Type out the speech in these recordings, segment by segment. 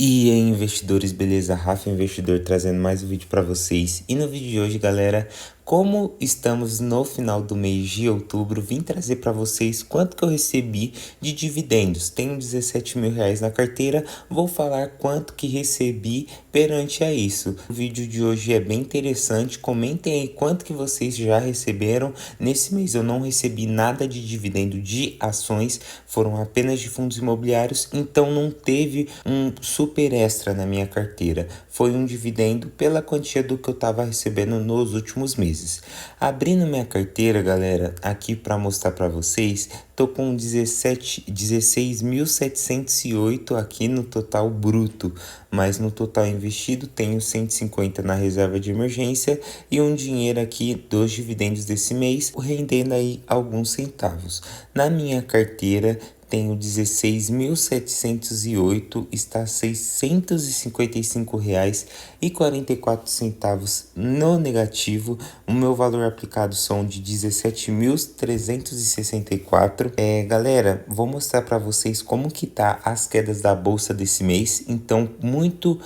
E aí, investidores, beleza? Rafa Investidor trazendo mais um vídeo para vocês. E no vídeo de hoje, galera, como estamos no final do mês de outubro, vim trazer para vocês quanto que eu recebi de dividendos. Tenho 17 mil reais na carteira, vou falar quanto que recebi perante a isso. O vídeo de hoje é bem interessante, comentem aí quanto que vocês já receberam. Nesse mês eu não recebi nada de dividendo de ações, foram apenas de fundos imobiliários, então não teve um super extra na minha carteira. Foi um dividendo pela quantia do que eu estava recebendo nos últimos meses. Abrindo minha carteira, galera, aqui para mostrar para vocês, tô com 16.708 aqui no total bruto, mas no total investido tenho 150 na reserva de emergência e um dinheiro aqui dos dividendos desse mês, rendendo aí alguns centavos. Na minha carteira tenho 16.708, está R$ 655,44 no negativo. O meu valor aplicado são de 17.364. Galera, vou mostrar para vocês como que tá as quedas da bolsa desse mês. Então, muito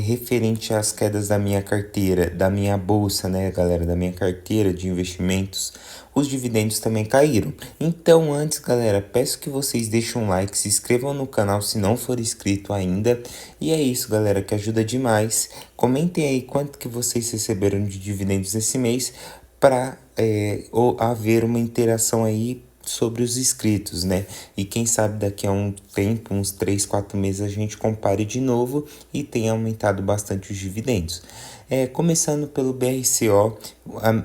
referente às quedas da minha carteira, da minha bolsa, né, galera, da minha carteira de investimentos, os dividendos também caíram. Então, antes, galera, peço que vocês deixem um like, se inscrevam no canal se não for inscrito ainda. E é isso, galera, que ajuda demais. Comentem aí quanto que vocês receberam de dividendos esse mês para haver uma interação aí sobre os inscritos, né? E quem sabe daqui a um tempo, uns 3, 4 meses, a gente compare de novo e tenha aumentado bastante os dividendos. Começando pelo BRCO,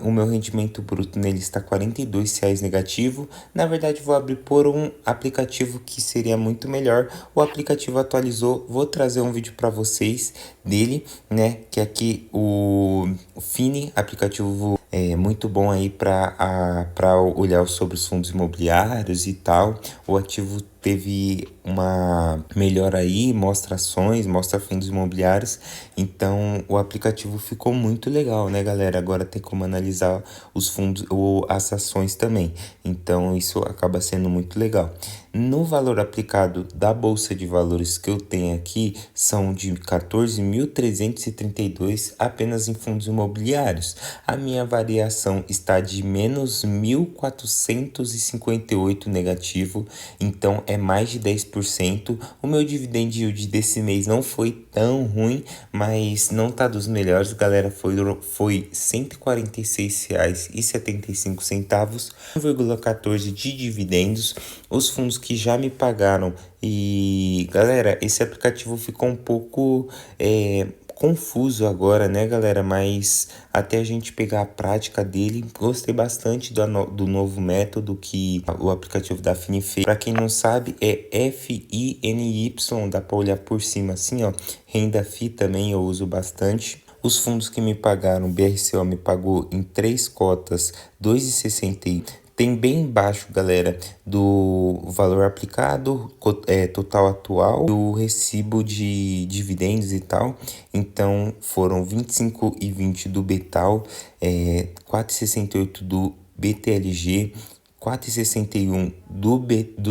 o meu rendimento bruto nele está R$ 42,00 negativo. Na verdade, vou abrir por um aplicativo que seria muito melhor. O aplicativo atualizou, vou trazer um vídeo para vocês dele, né? Que aqui o Fini, aplicativo muito bom aí para olhar sobre os fundos imobiliários e tal. O ativo teve uma melhora aí, mostra ações, mostra fundos imobiliários. Então o aplicativo ficou muito legal, né, galera? Agora tem como analisar os fundos ou as ações também. Então isso acaba sendo muito legal. No valor aplicado da Bolsa de Valores que eu tenho aqui são de 14.332 apenas em fundos imobiliários. A minha variação está de menos 1.458 negativo, então é mais de 10%. O meu dividend yield desse mês não foi tão ruim, mas não tá dos melhores, galera. Foi R$ 146,75, 1,14 de dividendos. Os fundos que já me pagaram. E galera, esse aplicativo ficou um pouco confuso agora, né, galera? Mas até a gente pegar a prática dele, gostei bastante do novo método que o aplicativo da Fini fez. Para quem não sabe, é FINY, dá para olhar por cima assim, ó. Renda FI também eu uso bastante. Os fundos que me pagaram, o BRCO me pagou em 3 cotas, R$ 2,61. Tem bem embaixo, galera, do valor aplicado, total atual, o recibo de dividendos e tal. Então, foram 25,20 do Betal, 4,68 do BTLG, 4,61 do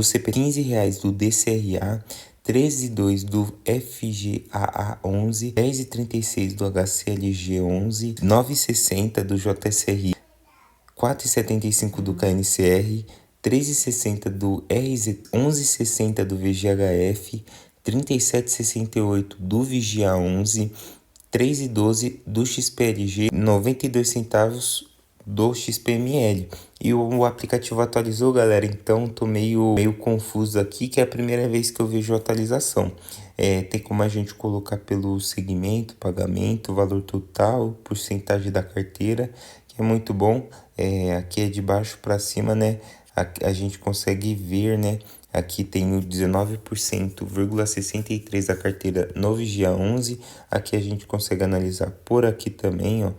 CP, R$ 15 do DCRA, 13,2 do FGAA11, 10,36 do HCLG11, 9,60 do JSRI, 4,75 do KNCR, 3,60 do RZ, 11,60 do VGHF, 37,68 do Vigia 11, 3,12 do XPLG, 92 centavos do XPML. E o aplicativo atualizou, galera, então tô meio confuso aqui, que é a primeira vez que eu vejo atualização. Tem como a gente colocar pelo segmento, pagamento, valor total, porcentagem da carteira, que é muito bom. Aqui é de baixo para cima, né? A gente consegue ver, né? Aqui tem o 19,63% da carteira no Vigia 11. Aqui a gente consegue analisar por aqui também, ó.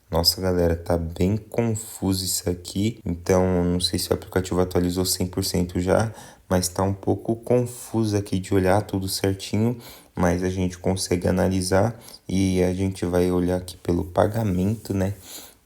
Nossa, galera, tá bem confuso isso aqui. Então, não sei se o aplicativo atualizou 100% já, mas tá um pouco confuso aqui de olhar tudo certinho. Mas a gente consegue analisar e a gente vai olhar aqui pelo pagamento, né?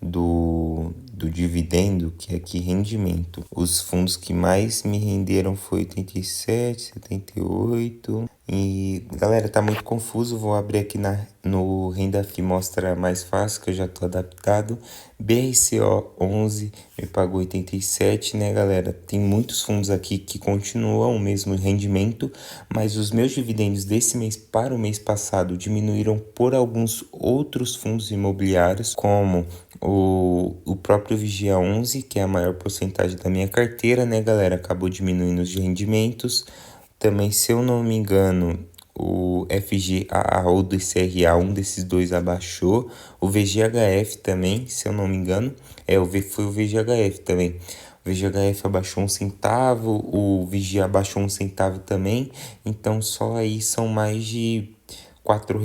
Do dividendo, que é aqui rendimento. Os fundos que mais me renderam foi 87, 78, E galera, tá muito confuso. Vou abrir aqui no Renda que mostra mais fácil, que eu já tô adaptado. BRCO 11 me pagou 87, né, galera? Tem muitos fundos aqui que continuam o mesmo rendimento, mas os meus dividendos desse mês para o mês passado diminuíram por alguns outros fundos imobiliários, como o próprio Vigia 11, que é a maior porcentagem da minha carteira, né, galera? Acabou diminuindo os rendimentos. Também, se eu não me engano, o FGAA ou do CRA, um desses dois abaixou. O VGHF também, se eu não me engano, foi o VGHF também. O VGHF abaixou 1 centavo, o Vigia abaixou 1 centavo também. Então, só aí são mais de R$ 4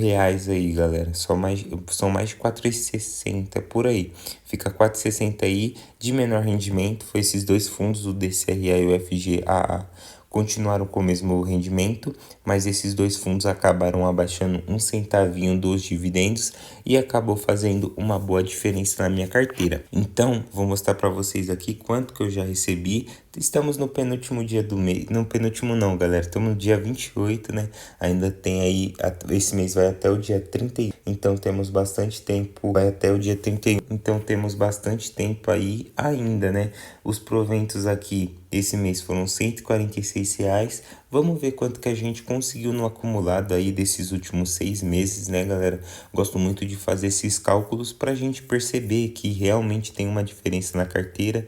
aí, galera. São mais de 4,60 por aí. Fica 4,60 aí de menor rendimento. Foi esses dois fundos, o DCRA e o FGAA, continuaram com o mesmo rendimento, mas esses dois fundos acabaram abaixando 1 centavinho dos dividendos e acabou fazendo uma boa diferença na minha carteira. Então, vou mostrar para vocês aqui quanto que eu já recebi. Estamos no penúltimo dia do mês, não penúltimo não, galera, estamos no dia 28, né? Ainda tem aí, esse mês vai até o dia 31, então temos bastante tempo, vai até o dia 31, então temos bastante tempo aí ainda, né? Os proventos aqui esse mês foram R$ 146. Vamos ver quanto que a gente conseguiu no acumulado aí desses últimos 6 meses, né, galera? Gosto muito de fazer esses cálculos para a gente perceber que realmente tem uma diferença na carteira.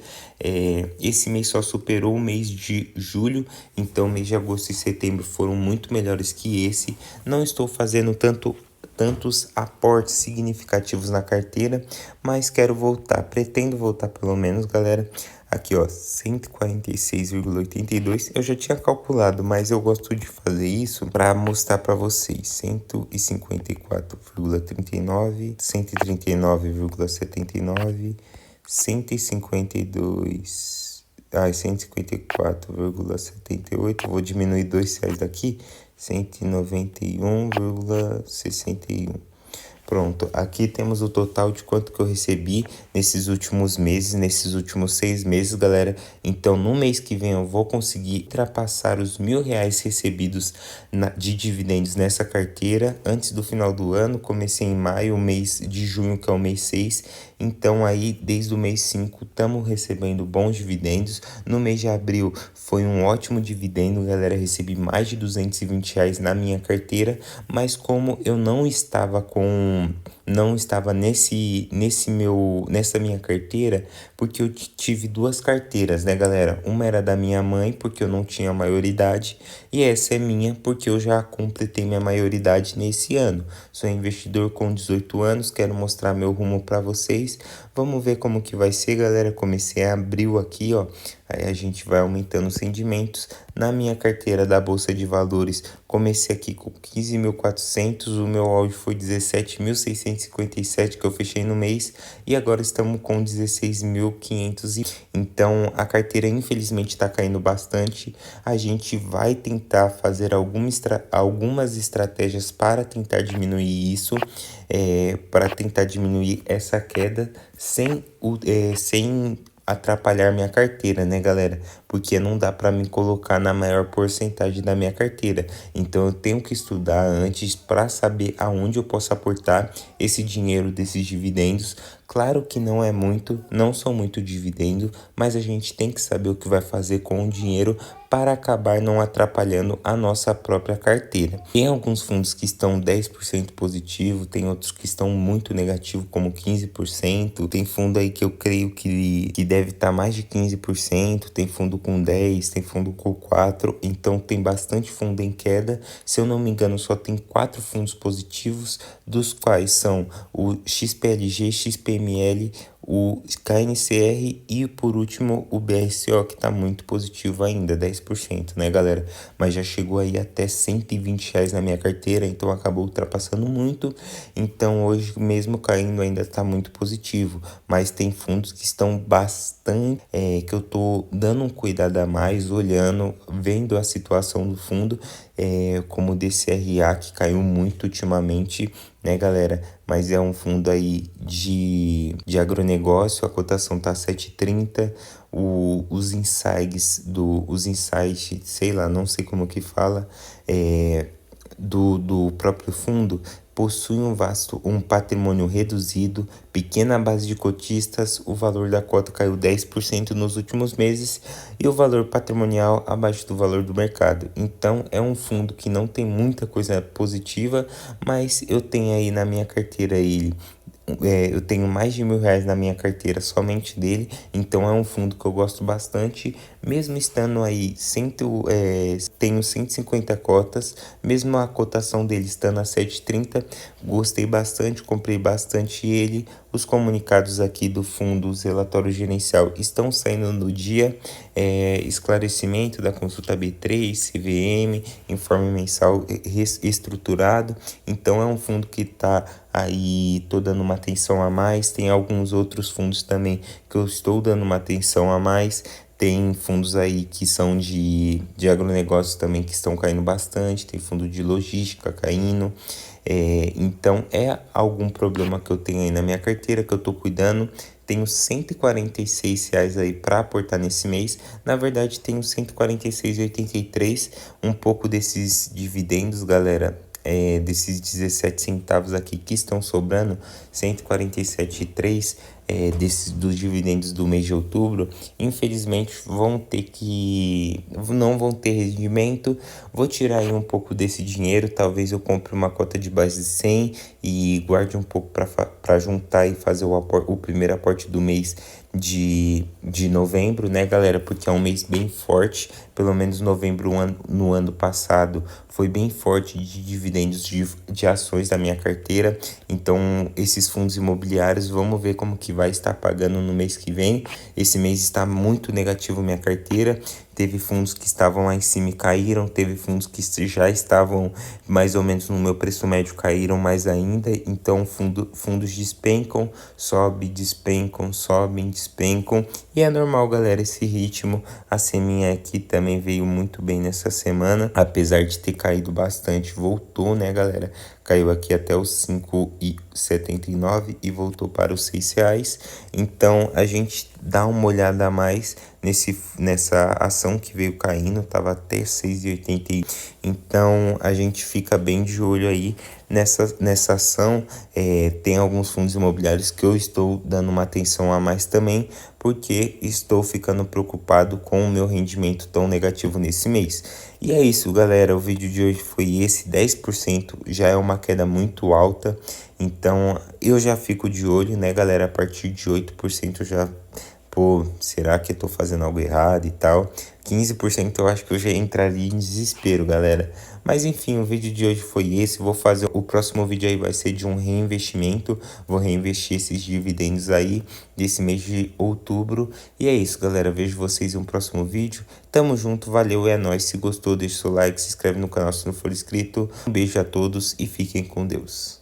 Esse mês só superou o mês de julho, então mês de agosto e setembro foram muito melhores que esse. Não estou fazendo tantos aportes significativos na carteira, mas quero voltar, pretendo voltar pelo menos, galera. Aqui, ó, 146,82. Eu já tinha calculado, mas eu gosto de fazer isso para mostrar para vocês. 154,39, 139,79, 152. 154,78. Vou diminuir R$ 2 daqui. 191,61. Pronto, aqui temos o total de quanto que eu recebi nesses últimos meses, nesses últimos 6 meses, galera. Então, no mês que vem eu vou conseguir ultrapassar os R$ 1.000 recebidos de dividendos nessa carteira antes do final do ano. Comecei em maio, o mês de junho, que é o mês 6. Então, aí, desde o mês 5, estamos recebendo bons dividendos. No mês de abril, foi um ótimo dividendo, galera. Recebi mais de R$ 220 na minha carteira, mas como eu não estava nessa minha carteira, porque eu tive duas carteiras, né, galera? Uma era da minha mãe, porque eu não tinha maioridade, e essa é minha, porque eu já completei minha maioridade nesse ano. Sou investidor com 18 anos, quero mostrar meu rumo para vocês. Vamos ver como que vai ser, galera. Comecei em abril aqui, ó. Aí a gente vai aumentando os rendimentos. Na minha carteira da Bolsa de Valores, comecei aqui com 15.400, o meu áudio foi 17.657 que eu fechei no mês, e agora estamos com 16.500. Então a carteira infelizmente está caindo bastante. A gente vai tentar fazer algumas estratégias para tentar diminuir isso, para tentar diminuir essa queda sem atrapalhar minha carteira, né, galera? Porque não dá para me colocar na maior porcentagem da minha carteira. Então eu tenho que estudar antes para saber aonde eu posso aportar esse dinheiro desses dividendos. Claro que não é muito, não são muito dividendo, mas a gente tem que saber o que vai fazer com o dinheiro para acabar não atrapalhando a nossa própria carteira. Tem alguns fundos que estão 10% positivo, tem outros que estão muito negativo, como 15%. Tem fundo aí que eu creio que deve estar mais de 15%, tem fundo com 10%, tem fundo com 4%, então tem bastante fundo em queda. Se eu não me engano, só tem 4 fundos positivos, dos quais são o XPLG, XPML, o KNCR e, por último, o BRCO, que está muito positivo ainda, 10%, né, galera? Mas já chegou aí até R$ 120 na minha carteira, então acabou ultrapassando muito. Então, hoje, mesmo caindo, ainda está muito positivo. Mas tem fundos que estão bastante, que eu tô dando um cuidado a mais, olhando, vendo a situação do fundo, como o DCRA, que caiu muito ultimamente, né, galera? Mas é um fundo aí de agronegócio, a cotação tá 7,30. Os insights, sei lá, não sei como que fala, do próprio fundo possui um patrimônio reduzido, pequena base de cotistas, o valor da cota caiu 10% nos últimos meses e o valor patrimonial abaixo do valor do mercado. Então é um fundo que não tem muita coisa positiva, mas eu tenho aí na minha carteira ele. Eu tenho mais de R$ 1.000 na minha carteira somente dele, então é um fundo que eu gosto bastante, mesmo estando aí, tenho 150 cotas, mesmo a cotação dele estando a 7,30, gostei bastante, comprei bastante ele. Os comunicados aqui do fundo, os relatórios gerencial estão saindo no dia, esclarecimento da consulta B3, CVM, informe mensal estruturado, então é um fundo que está aí, tô dando uma atenção a mais. Tem alguns outros fundos também que eu estou dando uma atenção a mais. Tem fundos aí que são de agronegócios também que estão caindo bastante. Tem fundo de logística caindo. Então é algum problema que eu tenho aí na minha carteira que eu tô cuidando. Tenho R$ 146 aí para aportar nesse mês. Na verdade, tenho 146,83. Um pouco desses dividendos, galera, desses 17 centavos aqui que estão sobrando, 147,3 dos dividendos do mês de outubro, infelizmente não vão ter rendimento. Vou tirar aí um pouco desse dinheiro, talvez eu compre uma cota de base de 100 e guarde um pouco para juntar e fazer o primeiro aporte do mês de novembro, né, galera? Porque é um mês bem forte, pelo menos novembro no ano passado foi bem forte de dividendos de ações da minha carteira. Então, esses fundos imobiliários, vamos ver como que vai estar pagando no mês que vem. Esse mês está muito negativo minha carteira. Teve fundos que estavam lá em cima e caíram, teve fundos que já estavam mais ou menos no meu preço médio, caíram mais ainda. Então, fundos despencam, despencam, sobem, despencam. E é normal, galera, esse ritmo. A seminha aqui também veio muito bem nessa semana, apesar de ter caído bastante, voltou, né, galera? Caiu aqui até os 5,79 e voltou para os R$ 6. Então, a gente dá uma olhada a mais nessa ação que veio caindo, tava até 6,80. Então, a gente fica bem de olho aí nessa ação. Tem alguns fundos imobiliários que eu estou dando uma atenção a mais também, porque estou ficando preocupado com o meu rendimento tão negativo nesse mês. E é isso, galera, o vídeo de hoje foi esse, 10% já é uma queda muito alta, então eu já fico de olho, né, galera, a partir de 8% eu já, pô, será que eu tô fazendo algo errado e tal? 15% eu acho que eu já entraria em desespero, galera. Mas enfim, o vídeo de hoje foi esse. Vou fazer o próximo vídeo aí, vai ser de um reinvestimento. Vou reinvestir esses dividendos aí desse mês de outubro. E é isso, galera. Vejo vocês em um próximo vídeo. Tamo junto, valeu, é nóis. Se gostou, deixa o seu like, se inscreve no canal se não for inscrito. Um beijo a todos e fiquem com Deus.